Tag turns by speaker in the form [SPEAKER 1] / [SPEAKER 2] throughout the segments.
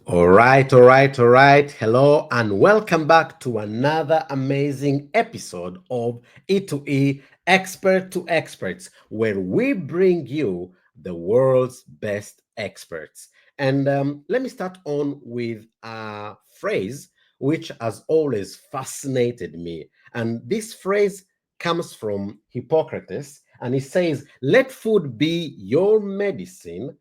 [SPEAKER 1] All right. Hello and welcome back to another amazing episode of E2E Expert to Experts, where we bring you the world's best experts. And let me start on with a phrase which has always fascinated me. And this phrase comes from Hippocrates, and he says, "Let food be your medicine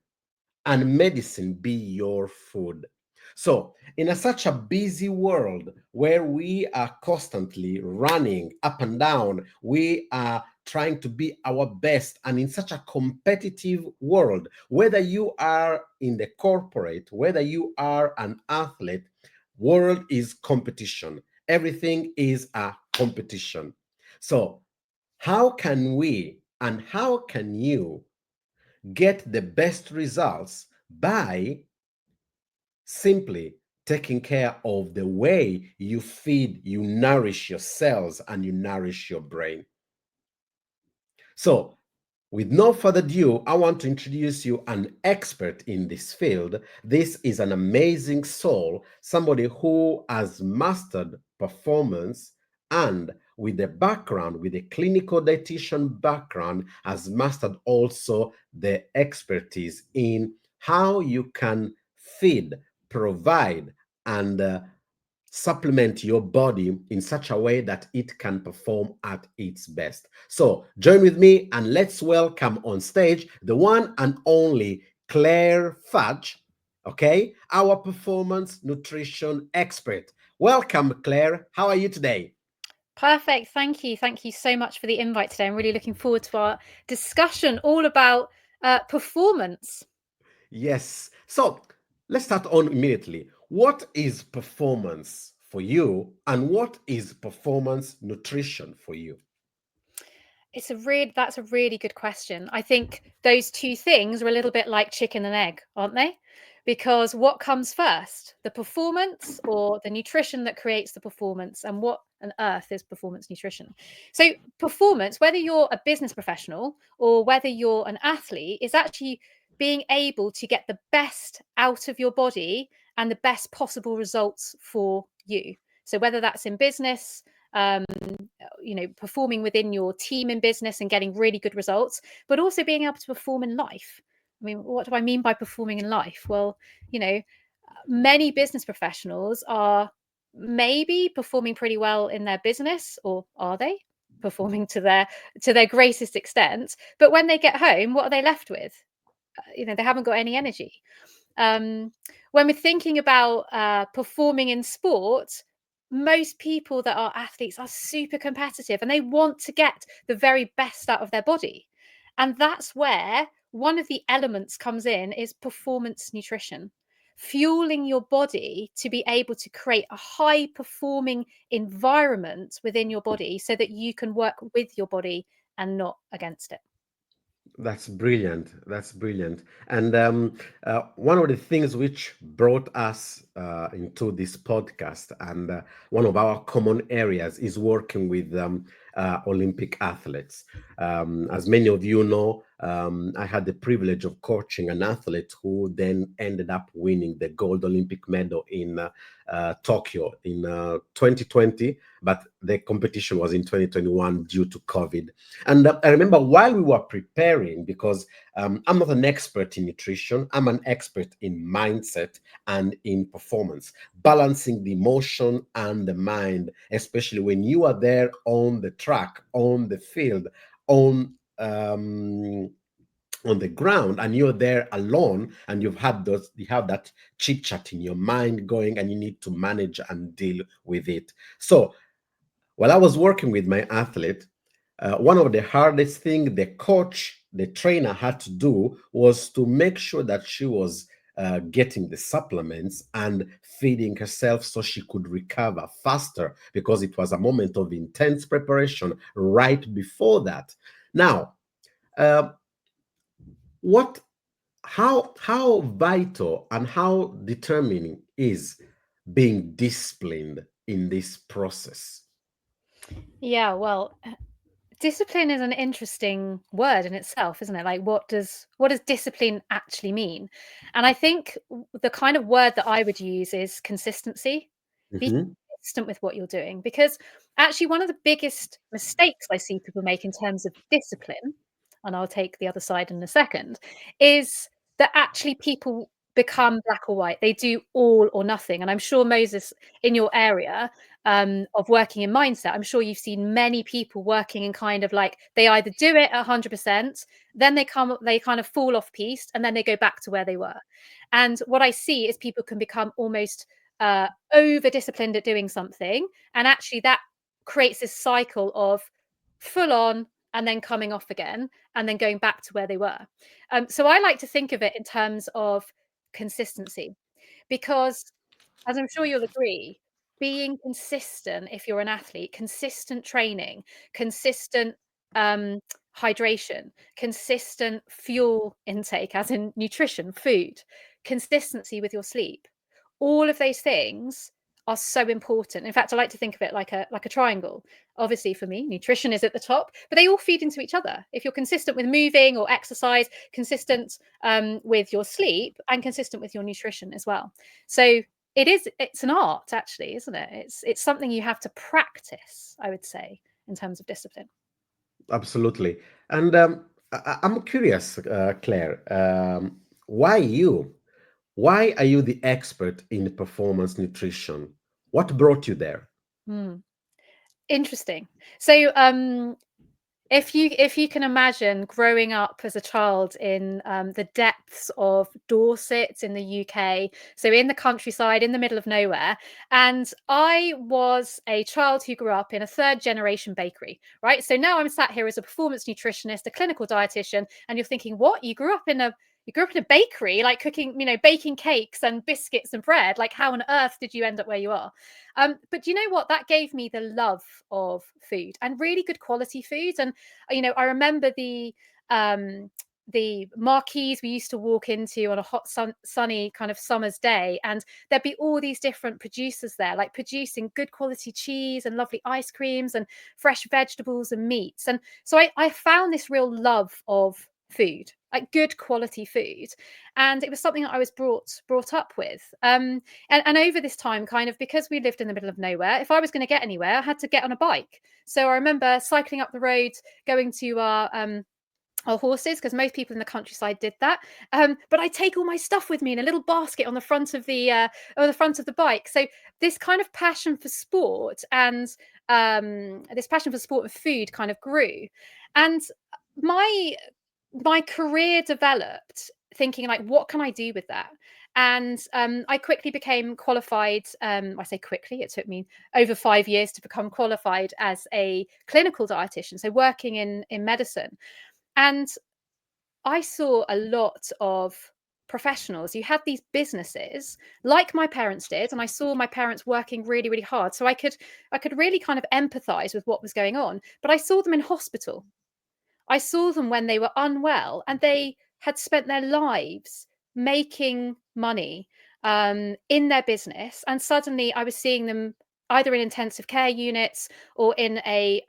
[SPEAKER 1] and medicine be your food." So, in such a busy world where we are constantly running up and down, we are trying to be our best, and in such a competitive world, whether you are in the corporate, whether you are an athlete, world is competition. Everything is a competition. So, how can we and how can you get the best results by simply taking care of the way you feed, you nourish your cells, and you nourish your brain? So, with no further ado, I want to introduce you an expert in this field. This is an amazing soul, somebody who has mastered performance and with a background, with a clinical dietitian background, has mastered also the expertise in how you can feed, provide, and supplement your body in such a way that it can perform at its best. So join with me and let's welcome on stage the one and only Claire Fudge, okay, our performance nutrition expert. Welcome, Claire. How are you today?
[SPEAKER 2] Perfect. Thank you. Thank you so much for the invite today. I'm really looking forward to our discussion all about performance.
[SPEAKER 1] Yes. So let's start on immediately. What is performance for you and what is performance nutrition for you?
[SPEAKER 2] That's a really good question. I think those two things are a little bit like chicken and egg, aren't they? Because what comes first, the performance or the nutrition that creates the performance? And what on earth is performance nutrition? So, performance, whether you're a business professional or whether you're an athlete, is actually being able to get the best out of your body and the best possible results for you. So, whether that's in business, um, performing within your team in business and getting really good results, but also being able to perform in life. I mean, what do I mean by performing in life? Well, you know, many business professionals are maybe performing pretty well in their business, or are they performing to their greatest extent? But when they get home, what are they left with? They haven't got any energy. um, when we're thinking about performing in sport, most people that are athletes are super competitive and they want to get the very best out of their body. And that's where one of the elements comes in is performance nutrition, fueling your body to be able to create a high performing environment within your body so that you can work with your body and not against it.
[SPEAKER 1] That's brilliant. That's brilliant. And one of the things which brought us into this podcast and one of our common areas is working with Olympic athletes. As many of you know, I had the privilege of coaching an athlete who then ended up winning the gold Olympic medal in Tokyo in 2020, but the competition was in 2021 due to COVID. And I remember while we were preparing, because I'm not an expert in nutrition, I'm an expert in mindset and in performance, balancing the emotion and the mind, especially when you are there on the track, on the field, on on the ground, and you're there alone, and you have that chit chat in your mind going, and you need to manage and deal with it. So while I was working with my athlete, one of the hardest thing the coach, the trainer had to do was to make sure that she was getting the supplements and feeding herself so she could recover faster, because it was a moment of intense preparation right before that. Now, uh, what, how vital and how determining is being disciplined in this process?
[SPEAKER 2] Yeah, well, Discipline is an interesting word in itself, isn't it? Like, what does discipline actually mean? And I think the kind of word that I would use is consistency. Be
[SPEAKER 1] Hmm.
[SPEAKER 2] consistent with what you're doing, because actually one of the biggest mistakes I see people make in terms of discipline, and I'll take the other side in a second, is that actually people become black or white. They do all or nothing. And I'm sure, Moses, in your area, of working in mindset, I'm sure you've seen many people working in kind of like they either do it 100%, then they kind of fall off piste, and then they go back to where they were. And what I see is people can become almost over disciplined at doing something, and actually that creates this cycle of full on and then coming off again and then going back to where they were. So I like to think of it in terms of consistency, because as I'm sure you'll agree, being consistent, if you're an athlete, consistent training, consistent um, hydration, consistent fuel intake, as in nutrition, food, consistency with your sleep, all of those things are so important. In fact, I like to think of it like a triangle. Obviously, for me, nutrition is at the top, but they all feed into each other. If you're consistent with moving or exercise, consistent with your sleep, and consistent with your nutrition as well. So it's an art, actually, isn't it? It's something you have to practice, I would say, in terms of discipline.
[SPEAKER 1] Absolutely. And I'm curious, Claire, why you? Why are you the expert in performance nutrition? What brought you there?
[SPEAKER 2] Hmm. Interesting. So if you can imagine growing up as a child in the depths of Dorset in the UK, so in the countryside, in the middle of nowhere, and I was a child who grew up in a third generation bakery, right? So now I'm sat here as a performance nutritionist, a clinical dietitian, and you're thinking, what? You grew up in a bakery, like cooking, baking cakes and biscuits and bread. Like, how on earth did you end up where you are? But do you know what? That gave me the love of food, and really good quality food. And I remember the marquees we used to walk into on a hot sunny kind of summer's day, and there'd be all these different producers there, like producing good quality cheese and lovely ice creams and fresh vegetables and meats. And so I found this real love of food, like good quality food, and it was something that I was brought up with. And over this time, kind of, because we lived in the middle of nowhere, if I was going to get anywhere, I had to get on a bike. So I remember cycling up the road, going to our horses, because most people in the countryside did that. But I take all my stuff with me in a little basket on the front of the bike. So this kind of passion for sport and this passion for sport and food kind of grew, and my my career developed thinking, like, what can I do with that? And I quickly became qualified. I say quickly, it took me over 5 years to become qualified as a clinical dietitian, so working in medicine. And I saw a lot of professionals. You had these businesses like my parents did, and I saw my parents working really, really hard. So I could really kind of empathize with what was going on. But I saw them in hospital. I saw them when they were unwell, and they had spent their lives making money in their business. And suddenly I was seeing them either in intensive care units or in a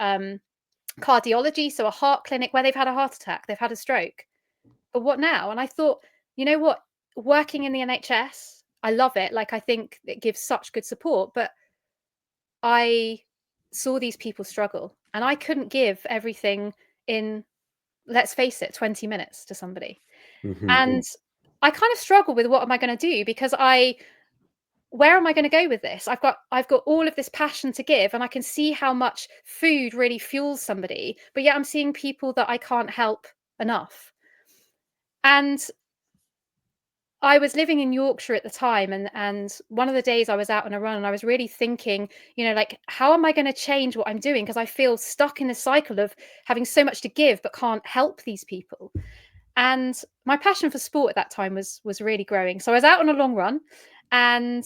[SPEAKER 2] cardiology, so a heart clinic, where they've had a heart attack, they've had a stroke. But what now? And I thought, you know what? Working in the NHS, I love it. Like, I think it gives such good support. But I saw these people struggle, and I couldn't give everything in, let's face it, 20 minutes to somebody.
[SPEAKER 1] Hmm.
[SPEAKER 2] And I kind of struggle with, what am I going to do? Because where am I going to go with this? I've got all of this passion to give, and I can see how much food really fuels somebody, but yet I'm seeing people that I can't help enough. And I was living in Yorkshire at the time, and one of the days I was out on a run, and I was really thinking, like, how am I going to change what I'm doing? Because I feel stuck in a cycle of having so much to give but can't help these people. And my passion for sport at that time was really growing. So I was out on a long run, and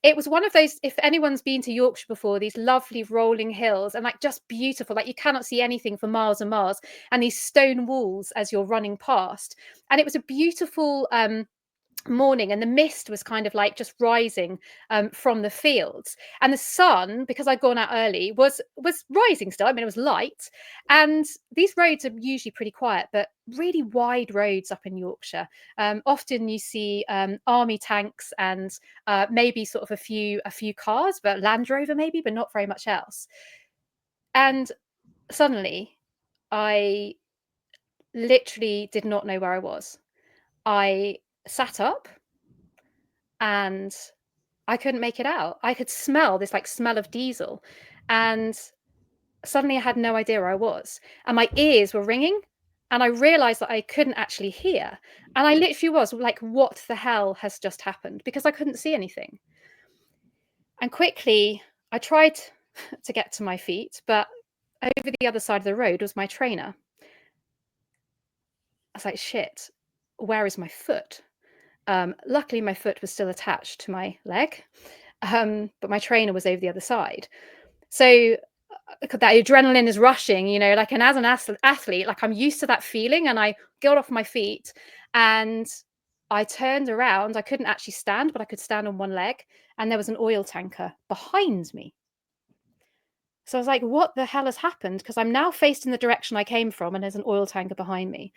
[SPEAKER 2] it was one of those, if anyone's been to Yorkshire before, these lovely rolling hills, and like just beautiful, like you cannot see anything for miles and miles, and these stone walls as you're running past. And it was a beautiful morning, and the mist was kind of like just rising from the fields, and the sun, because I'd gone out early, was rising still. I mean, it was light, and these roads are usually pretty quiet, but really wide roads up in Yorkshire. Often you see army tanks and maybe sort of a few cars, but Land Rover maybe, but not very much else. And suddenly I literally did not know where I was. I sat up and I couldn't make it out. I could smell this like smell of diesel, and suddenly I had no idea where I was, and my ears were ringing, and I realized that I couldn't actually hear. And I literally was like, what the hell has just happened? Because I couldn't see anything. And quickly I tried to get to my feet, but over the other side of the road was my trainer. I was like, shit, where is my foot? Luckily, my foot was still attached to my leg, but my trainer was over the other side. So that adrenaline is rushing, you know, like, and as an athlete, like, I'm used to that feeling, and I got off my feet and I turned around. I couldn't actually stand, but I could stand on one leg, and there was an oil tanker behind me. So I was like, what the hell has happened? Because I'm now faced in the direction I came from, and there's an oil tanker behind me.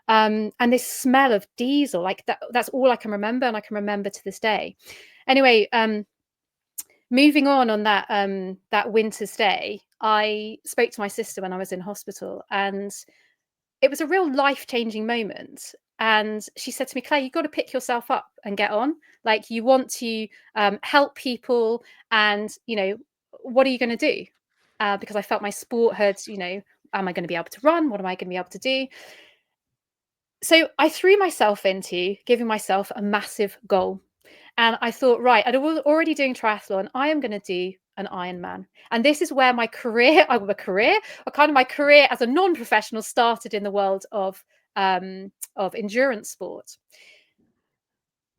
[SPEAKER 2] And this smell of diesel, like that's all I can remember, and I can remember to this day. Anyway, moving on that that winter's day, I spoke to my sister when I was in hospital, and it was a real life-changing moment. And she said to me, Claire, you've got to pick yourself up and get on. Like, you want to help people, and, you know, what are you going to do? Because I felt my sport had, you know, am I going to be able to run? What am I going to be able to do? So I threw myself into giving myself a massive goal. And I thought, right, I was already doing triathlon. I am going to do an Ironman. And this is where my career, or kind of my career as a non-professional, started in the world of endurance sport.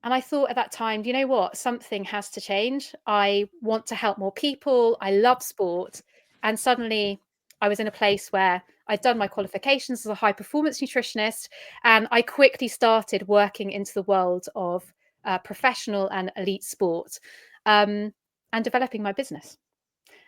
[SPEAKER 2] And I thought at that time, do you know what? Something has to change. I want to help more people. I love sport. And suddenly I was in a place where I'd done my qualifications as a high performance nutritionist. And I quickly started working into the world of professional and elite sport, and developing my business,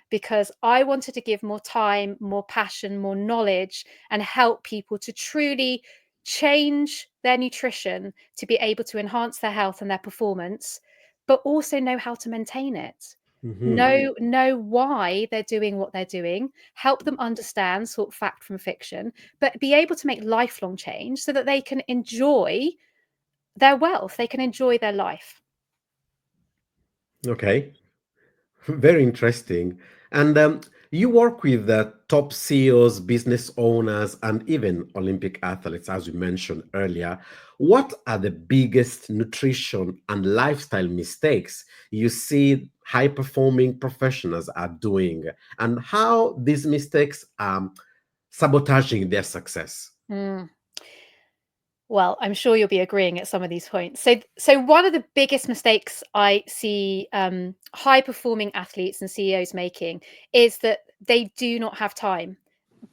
[SPEAKER 2] because I wanted to give more time, more passion, more knowledge, and help people to truly change their nutrition to be able to enhance their health and their performance, but also know how to maintain it.
[SPEAKER 1] Mhm.
[SPEAKER 2] Know why they're doing what they're doing, help them understand sort of fact from fiction, but be able to make lifelong change so that they can enjoy their wealth, they can enjoy their life.
[SPEAKER 1] Okay. Very interesting. And you work with the top CEOs, business owners, and even Olympic athletes, as you mentioned earlier. What are the biggest nutrition and lifestyle mistakes you see high performing professionals are doing, and how these mistakes are sabotaging their success?
[SPEAKER 2] Mm. Well, I'm sure you'll be agreeing at some of these points. So one of the biggest mistakes I see high performing athletes and CEOs making is that they do not have time.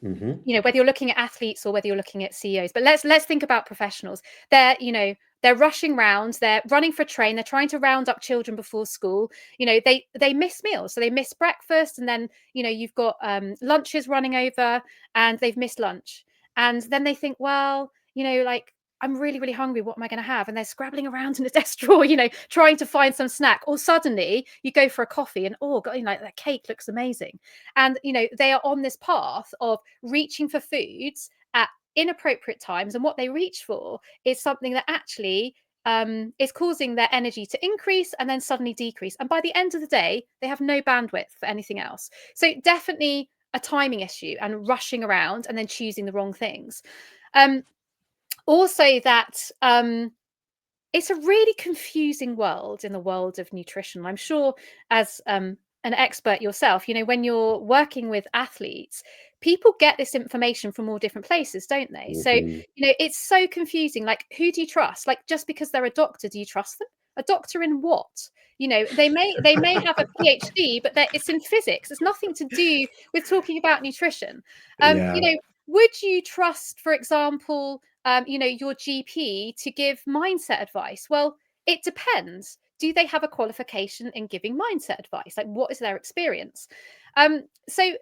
[SPEAKER 1] Hmm.
[SPEAKER 2] You know, whether you're looking at athletes or whether you're looking at CEOs, but let's think about professionals. They're, you know, they're rushing round, they're running for a train, they're trying to round up children before school. You know, they miss meals, so they miss breakfast, and then, you know, you've got lunches running over, and they've missed lunch, and then they think, well, you know, like, I'm really, really hungry. What am I going to have? And they're scrabbling around in a desk drawer, you know, trying to find some snack. Or suddenly you go for a coffee, and oh, God, you know, that cake looks amazing. And, you know, they are on this path of reaching for foods at inappropriate times. And what they reach for is something that actually is causing their energy to increase and then suddenly decrease. And by the end of the day, they have no bandwidth for anything else. So definitely a timing issue and rushing around and then choosing the wrong things. Um, Also, that it's a really confusing world in the world of nutrition. I'm sure, as an expert yourself, you know, when you're working with athletes, people get this information from all different places, don't they? So,
[SPEAKER 1] Hmm.
[SPEAKER 2] you know, it's so confusing. Like, who do you trust? Like, just because they're a doctor, do you trust them? A doctor in what? You know, they may have a PhD, but it's in physics. It's nothing to do with talking about nutrition. You
[SPEAKER 1] Yeah.
[SPEAKER 2] know, would you trust, for example, you know, your GP to give mindset advice? Well, It depends. Do they have a qualification in giving mindset advice? Like, what is their experience? So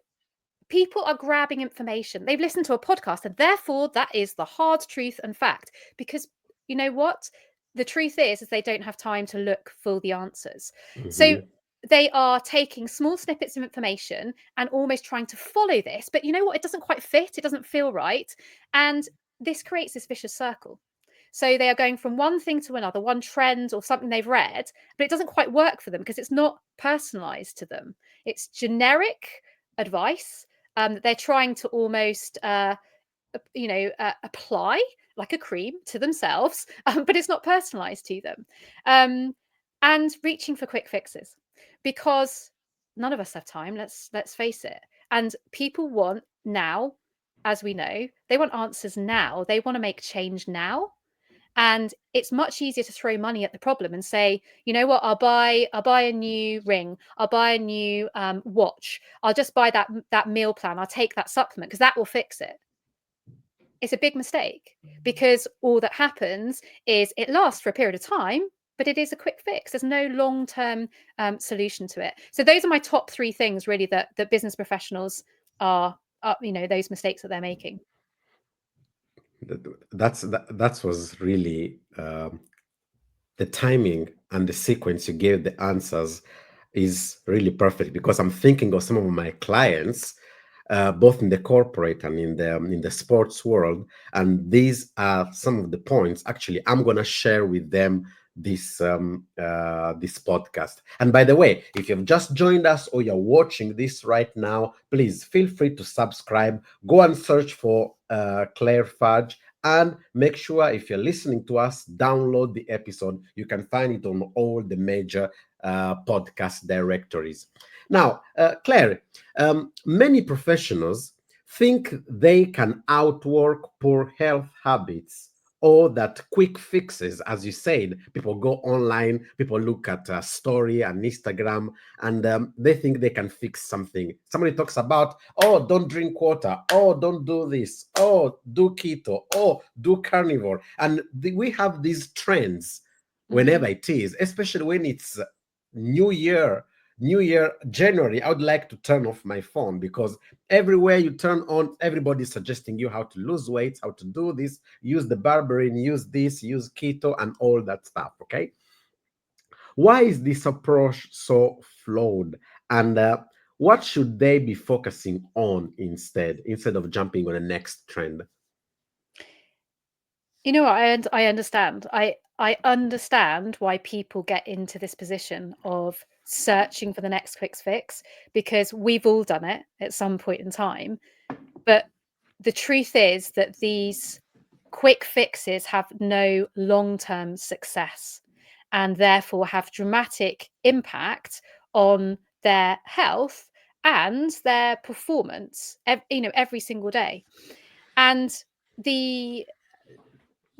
[SPEAKER 2] people are grabbing information. They've listened to a podcast, and therefore that is the hard truth and fact. Because you know what? The truth is they don't have time to look for the answers. So
[SPEAKER 1] Mhm.
[SPEAKER 2] they are taking small snippets of information and almost trying to follow this. But you know what? It doesn't quite fit. It doesn't feel right. And this creates this vicious circle. So they are going from one thing to another, one trend or something they've read, but it doesn't quite work for them because it's not personalized to them. It's generic advice that they're trying to almost, apply like a cream to themselves, but it's not personalized to them. And reaching for quick fixes because none of us have time. Let's face it. And people want now, as we know, they want answers now. They want to make change now. And it's much easier to throw money at the problem and say, you know what, I'll buy a new ring, I'll buy a new watch, I'll just buy that meal plan, I'll take that supplement because that will fix it. It's a big mistake because all that happens is it lasts for a period of time, but it is a quick fix. There's no long-term solution to it. So those are my top three things really that business professionals are those mistakes that they're making.
[SPEAKER 1] That was really the timing and the sequence you gave the answers is really perfect because I'm thinking of some of my clients, both in the corporate and in the sports world, and these are some of the points. Actually, I'm gonna share with them this podcast. And by the way, if you've just joined us or you're watching this right now, please feel free to subscribe. Go and search for Claire Fudge, and make sure if you're listening to us, download the episode. You can find it on all the major podcast directories. Now, Claire, many professionals think they can outwork poor health habits or that quick fixes, as you said, people go online, people look at a story and Instagram, and they think they can fix something. Somebody talks about, oh, don't drink water, oh, don't do this, oh, do keto, oh, do carnivore. And we have these trends whenever
[SPEAKER 2] Mm.
[SPEAKER 1] it is, especially when it's New Year. New Year, January, I would like to turn off my phone because everywhere you turn on, everybody's suggesting you how to lose weight, how to do this, use the berberine, use this, use keto, and all that stuff. Okay. Why is this approach so flawed? And what should they be focusing on instead of jumping on the next trend?
[SPEAKER 2] You know what? I understand. I understand why people get into this position of searching for the next quick fix because we've all done it at some point in time. But the truth is that these quick fixes have no long-term success and therefore have dramatic impact on their health and their performance, every single day. And the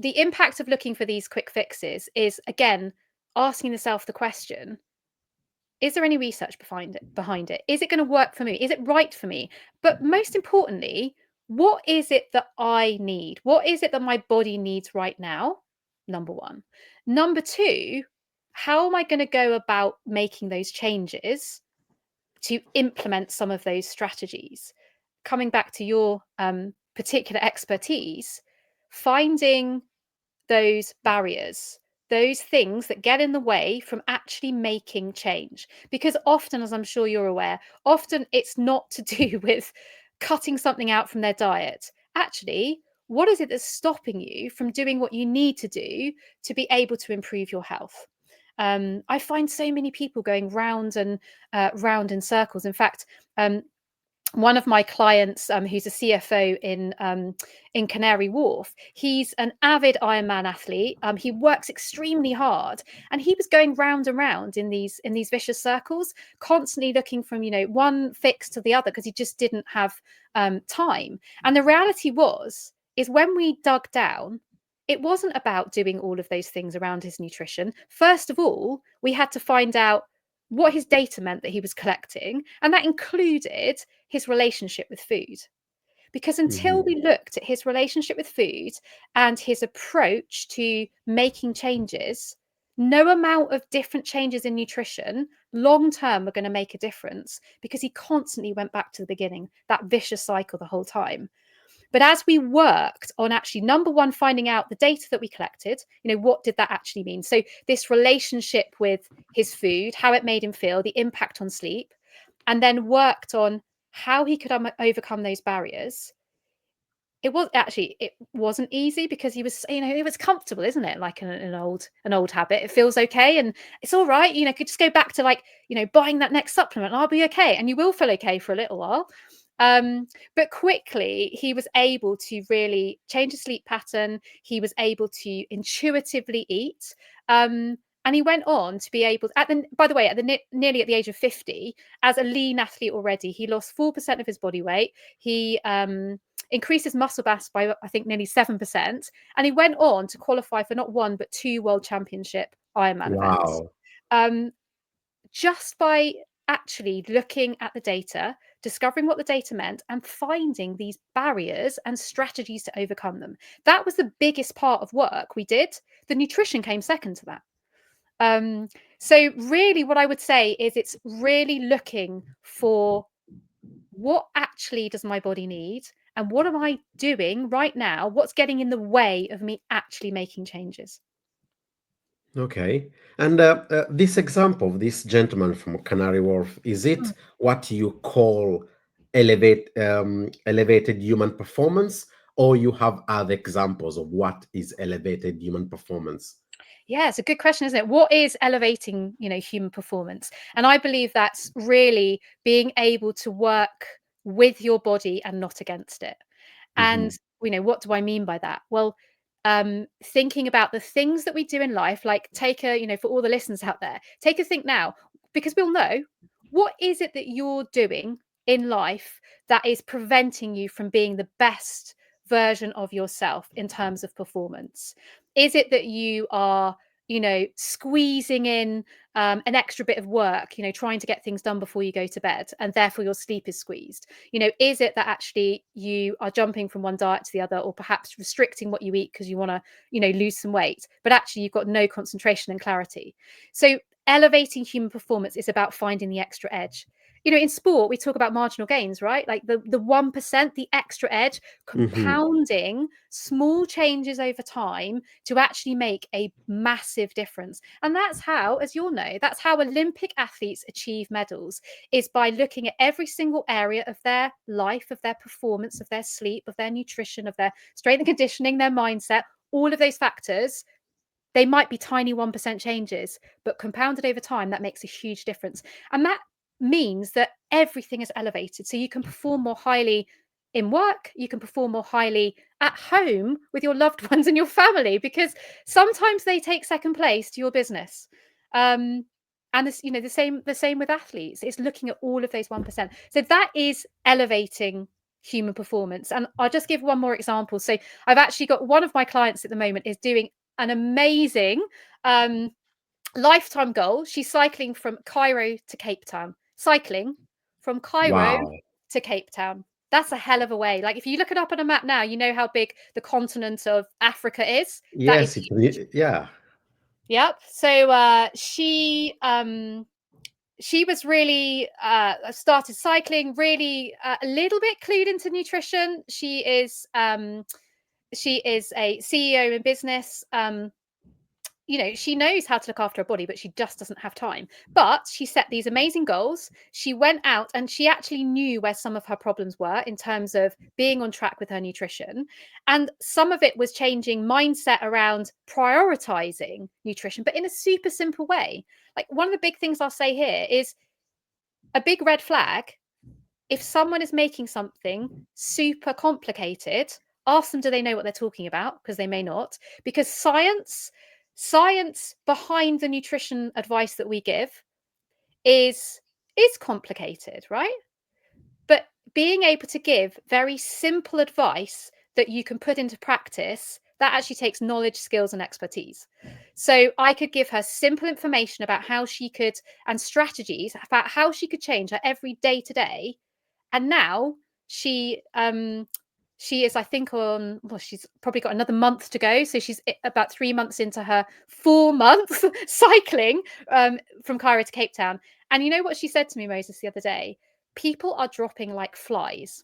[SPEAKER 2] the impact of looking for these quick fixes is again asking yourself the question, is there any research behind it? Is it going to work for me? Is it right for me? But most importantly, what is it that I need? What is it that my body needs right now? Number one. Number two, how am I going to go about making those changes to implement some of those strategies? Coming back to your particular expertise, finding those barriers, those things that get in the way from actually making change. Because often, as I'm sure you're aware, often it's not to do with cutting something out from their diet. Actually, what is it that's stopping you from doing what you need to do to be able to improve your health? I find so many people going round and round in circles. In fact, one of my clients, who's a CFO in Canary Wharf, he's an avid Ironman athlete. He works extremely hard, and he was going round and round in these vicious circles, constantly looking from one fix to the other because he just didn't have time. And the reality is when we dug down, it wasn't about doing all of those things around his nutrition. First of all, we had to find out what his data meant that he was collecting, and that included his relationship with food. Because until
[SPEAKER 1] Mhm.
[SPEAKER 2] we looked at his relationship with food and his approach to making changes, no amount of different changes in nutrition long term are going to make a difference, because he constantly went back to the beginning, that vicious cycle the whole time. But as we worked on actually, number one, finding out the data that we collected, what did that actually mean? So this relationship with his food, how it made him feel, the impact on sleep, and then worked on how he could overcome those barriers. It wasn't easy, because he was, it was comfortable, isn't it? Like an old habit. It feels okay, and it's all right. Could just go back to buying that next supplement, and I'll be okay. And you will feel okay for a little while. But quickly he was able to really change his sleep pattern. He was able to intuitively eat. And he went on to be able to, by the way, nearly at the age of 50, as a lean athlete already, he lost 4% of his body weight. He increased his muscle mass by, I think, nearly 7%. And he went on to qualify for not one, but 2 world championship Ironman events.
[SPEAKER 1] Wow.
[SPEAKER 2] Just by actually looking at the data, discovering what the data meant, and finding these barriers and strategies to overcome them. That was the biggest part of work we did. The nutrition came second to that. So really what I would say is, it's really looking for, what actually does my body need, and what am I doing right now? What's getting in the way of me actually making changes?
[SPEAKER 1] Okay. And this example of this gentleman from Canary Wharf, is it what you call elevated human performance, or you have other examples of what is elevated human performance?
[SPEAKER 2] Yeah, it's a good question, isn't it? What is elevating, human performance? And I believe that's really being able to work with your body and not against it. And,
[SPEAKER 1] Mhm.
[SPEAKER 2] what do I mean by that? Well, thinking about the things that we do in life, like for all the listeners out there, take a think now, because we'll know, what is it that you're doing in life that is preventing you from being the best version of yourself in terms of performance? Is it that you are, squeezing in an extra bit of work, trying to get things done before you go to bed, and therefore your sleep is squeezed? Is it that actually you are jumping from one diet to the other, or perhaps restricting what you eat because you want to, lose some weight, but actually you've got no concentration and clarity? So elevating human performance is about finding the extra edge. In sport, we talk about marginal gains, right? Like the 1%, the extra edge,
[SPEAKER 1] Mhm.
[SPEAKER 2] compounding small changes over time to actually make a massive difference. And that's how, as you'll know, that's how Olympic athletes achieve medals, is by looking at every single area of their life, of their performance, of their sleep, of their nutrition, of their strength and conditioning, their mindset, all of those factors. They might be tiny 1% changes, but compounded over time, that makes a huge difference. And that means that everything is elevated. So you can perform more highly in work, you can perform more highly at home with your loved ones and your family, because sometimes they take second place to your business. And this, the same with athletes. It's looking at all of those 1%. So that is elevating human performance. And I'll just give one more example. So I've actually got one of my clients at the moment is doing an amazing lifetime goal. She's cycling from Cairo to Cape Town. Cycling from Cairo
[SPEAKER 1] Wow.
[SPEAKER 2] to Cape Town. That's a hell of a way. Like, if you look it up on a map now, you know how big the continent of Africa is. That is
[SPEAKER 1] Yes,
[SPEAKER 2] huge.
[SPEAKER 1] yeah.
[SPEAKER 2] Yep. So she was really started cycling, really a little bit clued into nutrition. She is a CEO in business. She knows how to look after her body, but she just doesn't have time. But she set these amazing goals. She went out and she actually knew where some of her problems were in terms of being on track with her nutrition. And some of it was changing mindset around prioritizing nutrition, but in a super simple way. Like, one of the big things I'll say here is, a big red flag: if someone is making something super complicated, ask them, do they know what they're talking about? Because they may not. Because science behind the nutrition advice that we give is complicated, right? But being able to give very simple advice that you can put into practice, that actually takes knowledge, skills, and expertise. So I could give her simple information about how she could, and strategies about how she could change her every day to day. And now she She is, I think, she's probably got another month to go. So she's about 3 months into her 4-month cycling from Cairo to Cape Town. And you know what she said to me, Moses, the other day? People are dropping like flies.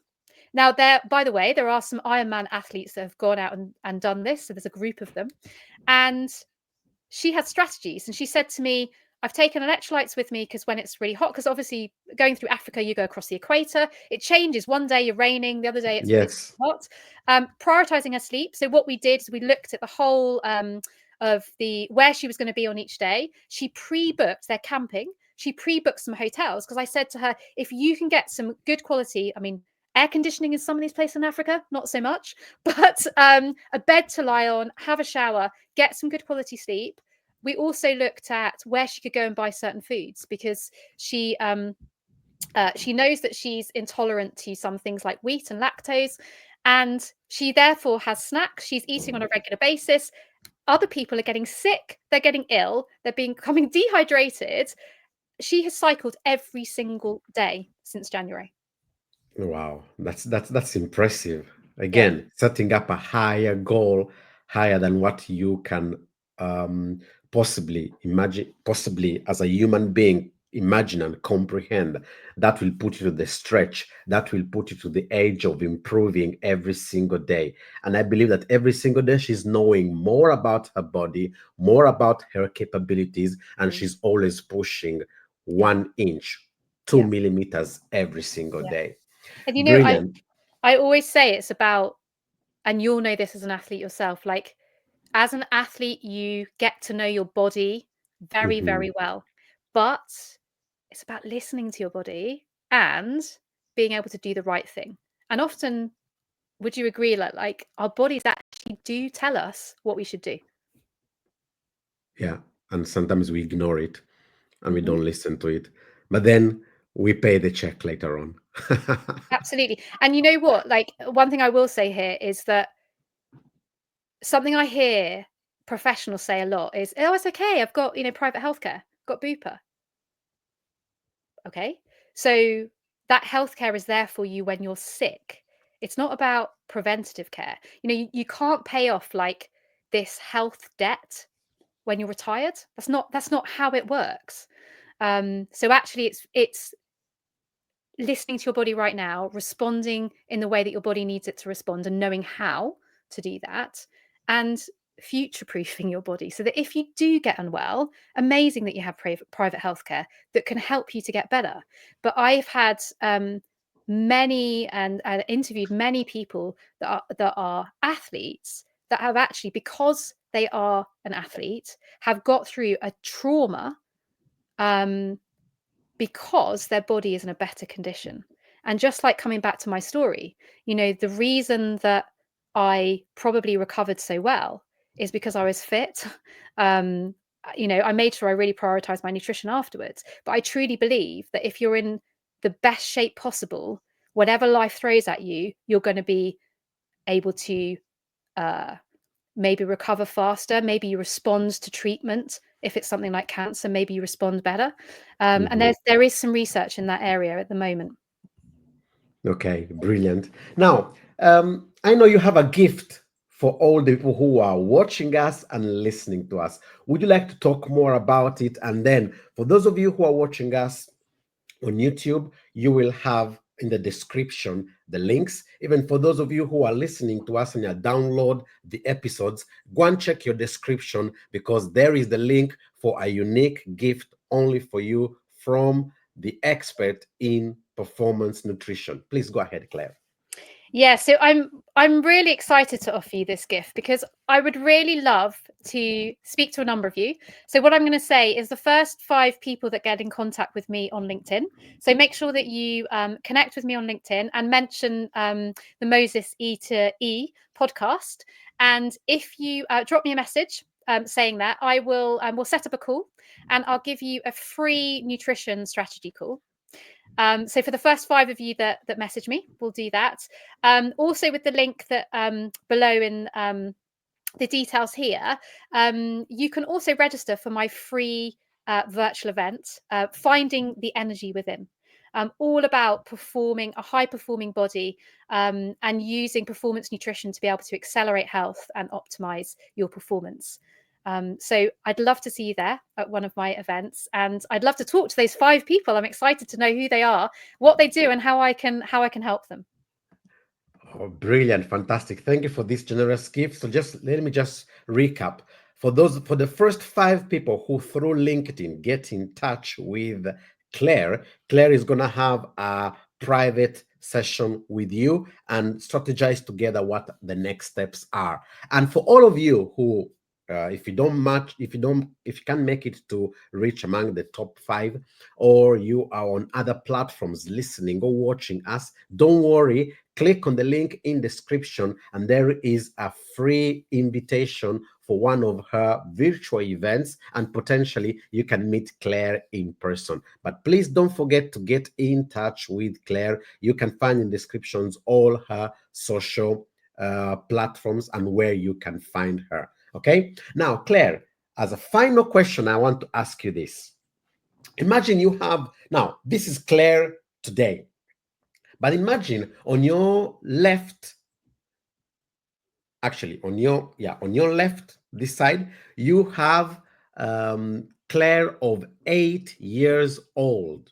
[SPEAKER 2] Now, by the way, there are some Ironman athletes that have gone out and done this. So there's a group of them. And she had strategies. And she said to me, I've taken electrolytes with me because when it's really hot, because obviously going through Africa, you go across the equator, it changes. One day you're raining, the other day it's
[SPEAKER 1] Yes.
[SPEAKER 2] hot. Prioritizing her sleep. So what we did is we looked at the whole of where she was going to be on each day. She pre-booked their camping. She pre-booked some hotels because I said to her, if you can get some good quality, I mean, air conditioning in some of these places in Africa, not so much, but a bed to lie on, have a shower, get some good quality sleep. We also looked at where she could go and buy certain foods because she knows that she's intolerant to some things like wheat and lactose, and she therefore has snacks. She's eating on a regular basis. Other people are getting sick. They're getting ill. They're becoming dehydrated. She has cycled every single day since January.
[SPEAKER 1] Wow, that's impressive.
[SPEAKER 2] Yeah,
[SPEAKER 1] Again, setting up a higher goal, higher than what you can um, possibly imagine, possibly as a human being, imagine and comprehend. That will put you to the stretch. That will put you to the edge of improving every single day. And I believe that every single day she's knowing more about her body, more about her capabilities, and
[SPEAKER 2] mm,
[SPEAKER 1] she's always pushing
[SPEAKER 2] yeah,
[SPEAKER 1] 1 inch, two
[SPEAKER 2] yeah,
[SPEAKER 1] millimeters every single
[SPEAKER 2] yeah.
[SPEAKER 1] day.
[SPEAKER 2] And
[SPEAKER 1] Brilliant.
[SPEAKER 2] I always say it's about, and you'll know this as an athlete yourself, like as an athlete, you get to know your body very,
[SPEAKER 1] Mhm.
[SPEAKER 2] very well. But it's about listening to your body and being able to do the right thing. And often, would you agree that like our bodies actually do tell us what we should do?
[SPEAKER 1] Yeah. And sometimes we ignore it and we
[SPEAKER 2] Hmm.
[SPEAKER 1] don't listen to it. But then we pay the check later on.
[SPEAKER 2] Absolutely. And you know what? Like one thing I will say here is that something I hear professionals say a lot is, "Oh, it's okay. I've got, private healthcare, got Bupa." Okay. So that healthcare is there for you when you're sick. It's not about preventative care. You can't pay off like this health debt when you're retired. That's not how it works. So actually it's listening to your body right now, responding in the way that your body needs it to respond, and knowing how to do that, and future proofing your body so that if you do get unwell, amazing that you have private healthcare that can help you to get better. But I've had many and interviewed many people that are athletes that have actually, because they are an athlete, have got through a trauma um, because their body is in a better condition. And just like coming back to my story, the reason that I probably recovered so well is because I was fit. Um, I made sure I really prioritized my nutrition afterwards. But I truly believe that if you're in the best shape possible, whatever life throws at you, you're going to be able to uh, maybe recover faster, maybe you respond to treatment. If it's something like cancer, maybe you respond better. And
[SPEAKER 1] Mhm.
[SPEAKER 2] there is some research in that area at the moment.
[SPEAKER 1] Okay, brilliant. Now, I know you have a gift for all the people who are watching us and listening to us. Would you like to talk more about it? And then, for those of you who are watching us on YouTube, you will have in the description the links. Even for those of you who are listening to us and you download the episodes, go and check your description because there is the link for a unique gift only for you from the expert in performance nutrition. Please go ahead, Claire.
[SPEAKER 2] Yeah, so I'm really excited to offer you this gift because I would really love to speak to a number of you. So what I'm going to say is the first 5 people that get in contact with me on LinkedIn. So make sure that you connect with me on LinkedIn and mention the Moses E2E podcast. And if you drop me a message saying that, I will we'll set up a call and I'll give you a free nutrition strategy call. So for the first 5 of you that message me, we'll do that. Also with the link that below in the details here, you can also register for my free virtual event, Finding the Energy Within. all about performing a high performing body, and using performance nutrition to be able to accelerate health and optimize your performance. So I'd love to see you there at one of my events, and I'd love to talk to those 5 people. I'm excited to know who they are, what they do, and how I can help them.
[SPEAKER 1] Oh, brilliant, fantastic. Thank you for this generous gift. So just let me just recap. For the first 5 people who through LinkedIn get in touch with Claire, Claire is gonna have a private session with you and strategize together what the next steps are. And for all of you who if you can't make it to reach among the top 5, or you are on other platforms listening or watching us, don't worry. Click on the link in description and there is a free invitation for one of her virtual events, and potentially you can meet Claire in person. But please don't forget to get in touch with Claire. You can find in descriptions all her social platforms and where you can find her. Okay, now Claire, as a final question, I want to ask you this. Imagine you have, now this is Claire today, but imagine on your left, actually on your left, this side, you have Claire of 8 years old.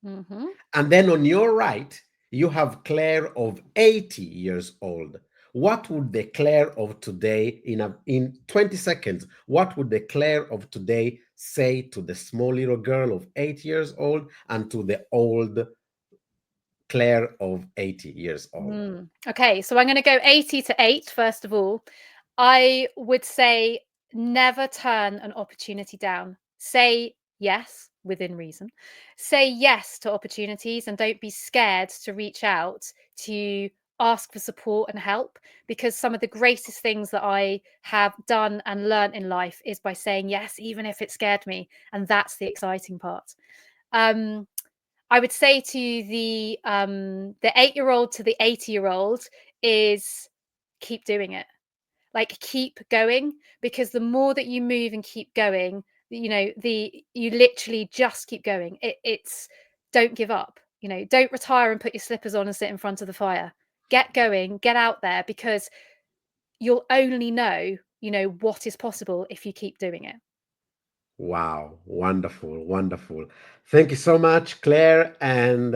[SPEAKER 2] Mm-hmm.
[SPEAKER 1] And then on your right, you have Claire of 80 years old. What would the Claire of today, in 20 seconds, what would the Claire of today say to the small little girl of 8 years old and to the old Claire of 80 years old?
[SPEAKER 2] Okay, so I'm going to go 80 to 8 first of all. I would say never turn an opportunity down. Say yes within reason. Say yes to opportunities, and don't be scared to reach out to ask for support and help, because some of the greatest things that I have done and learned in life is by saying yes, even if it scared me. And that's the exciting part. I would say to the 8-year-old to the 80-year-old is keep doing it. Like, keep going, because the more that you move and keep going, you literally just keep going. It's don't give up. Don't retire and put your slippers on and sit in front of the fire. Get going, get out there, because you'll only know, what is possible if you keep doing it.
[SPEAKER 1] Wow, wonderful, wonderful. Thank you so much, Claire. And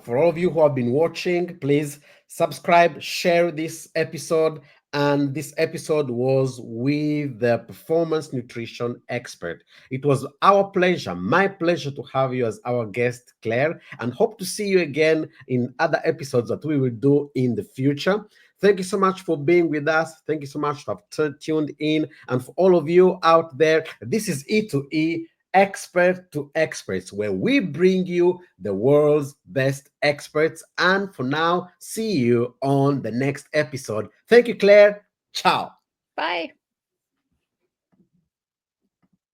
[SPEAKER 1] for all of you who have been watching, please subscribe, share this episode. And this episode was with the performance nutrition expert. It was our pleasure, my pleasure, to have you as our guest, Claire, and hope to see you again in other episodes that we will do in the future. Thank you so much for being with us. Thank you so much for tuned in. And for all of you out there, this is E2E Expert to Experts, where we bring you the world's best experts. And for now, see you on the next episode. Thank you, Claire. Ciao.
[SPEAKER 2] Bye.